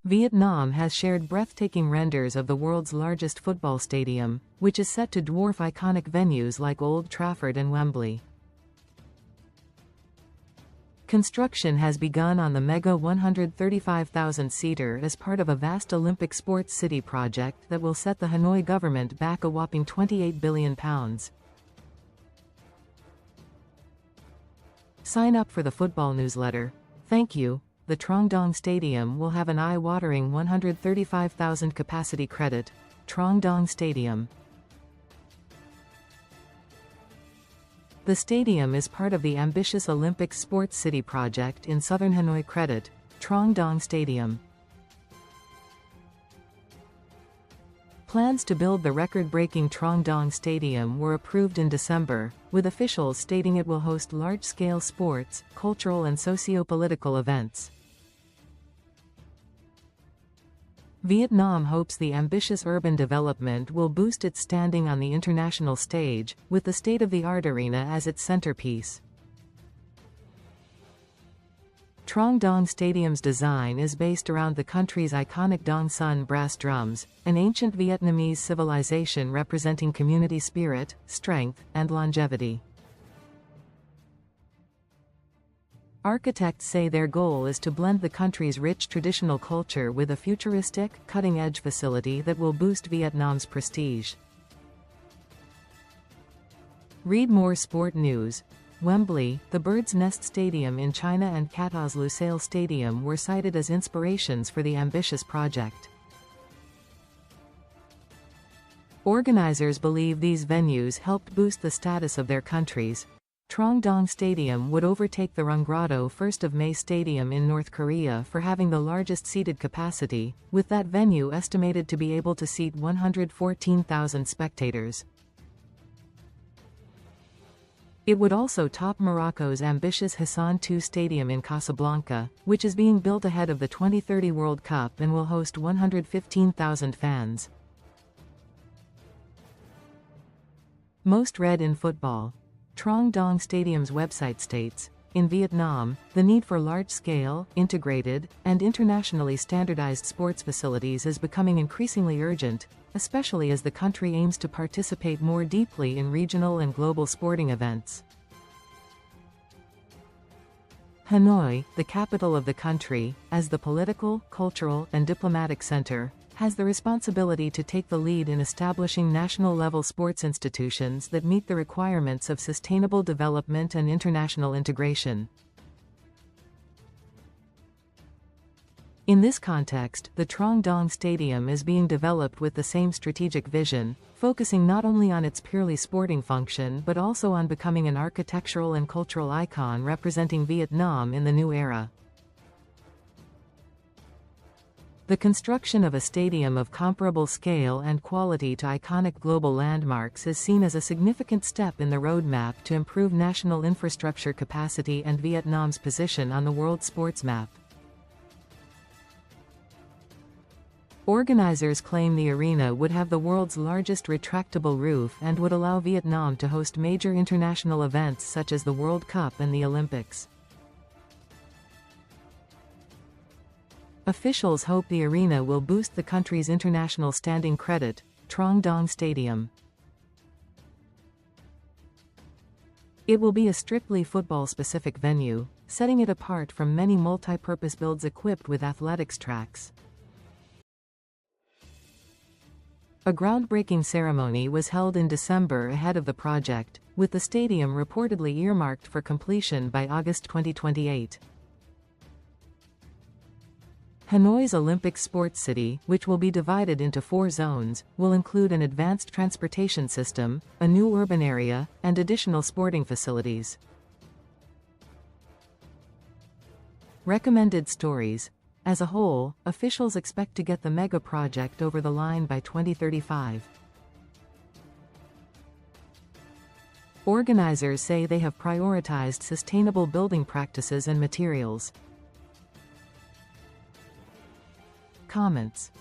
Vietnam has shared breathtaking renders of the world's largest football stadium, which is set to dwarf iconic venues like Old Trafford and Wembley. Construction has begun on the mega 135,000-seater as part of a vast Olympic sports city project that will set the Hanoi government back a whopping £28 billion. Sign up for the football newsletter. Thank you. The Trong Dong Stadium will have an eye-watering 135,000 capacity credit. Trong Dong Stadium. The stadium is part of the ambitious Olympic Sports City project in southern HanoiCredit, Trong Dong Stadium. Plans to build the record-breaking Trong Dong Stadium were approved in December, with officials stating it will host large-scale sports, cultural and socio-political events. Vietnam hopes the ambitious urban development will boost its standing on the international stage, with the state-of-the-art arena as its centerpiece. Trong Dong Stadium's design is based around the country's iconic Dong Son brass drums, an ancient Vietnamese civilization representing community spirit, strength, and longevity. Architects say their goal is to blend the country's rich traditional culture with a futuristic, cutting-edge facility that will boost Vietnam's prestige. Read more sport news. Wembley, the Bird's Nest Stadium in China and Qatar's Lusail Stadium were cited as inspirations for the ambitious project. Organizers believe these venues helped boost the status of their countries. Trong Dong Stadium would overtake the Runggrado 1st of May Stadium in North Korea for having the largest seated capacity, with that venue estimated to be able to seat 114,000 spectators. It would also top Morocco's ambitious Hassan II Stadium in Casablanca, which is being built ahead of the 2030 World Cup and will host 115,000 fans. Most read in football. Trong Dong Stadium's website states, in Vietnam, the need for large-scale, integrated, and internationally standardized sports facilities is becoming increasingly urgent, especially as the country aims to participate more deeply in regional and global sporting events. Hanoi, the capital of the country, as the political, cultural, and diplomatic center, has the responsibility to take the lead in establishing national-level sports institutions that meet the requirements of sustainable development and international integration. In this context, the Trong Dong Stadium is being developed with the same strategic vision, focusing not only on its purely sporting function but also on becoming an architectural and cultural icon representing Vietnam in the new era. The construction of a stadium of comparable scale and quality to iconic global landmarks is seen as a significant step in the roadmap to improve national infrastructure capacity and Vietnam's position on the world sports map. Organizers claim the arena would have the world's largest retractable roof and would allow Vietnam to host major international events such as the World Cup and the Olympics. Officials hope the arena will boost the country's international standing credit. Trong Dong Stadium. It will be a strictly football-specific venue, setting it apart from many multi-purpose builds equipped with athletics tracks. A groundbreaking ceremony was held in December ahead of the project, with the stadium reportedly earmarked for completion by August 2028. Hanoi's Olympic Sports City, which will be divided into 4 zones, will include an advanced transportation system, a new urban area, and additional sporting facilities. Recommended stories. As a whole, officials expect to get the mega project over the line by 2035. Organizers say they have prioritized sustainable building practices and materials. Comments.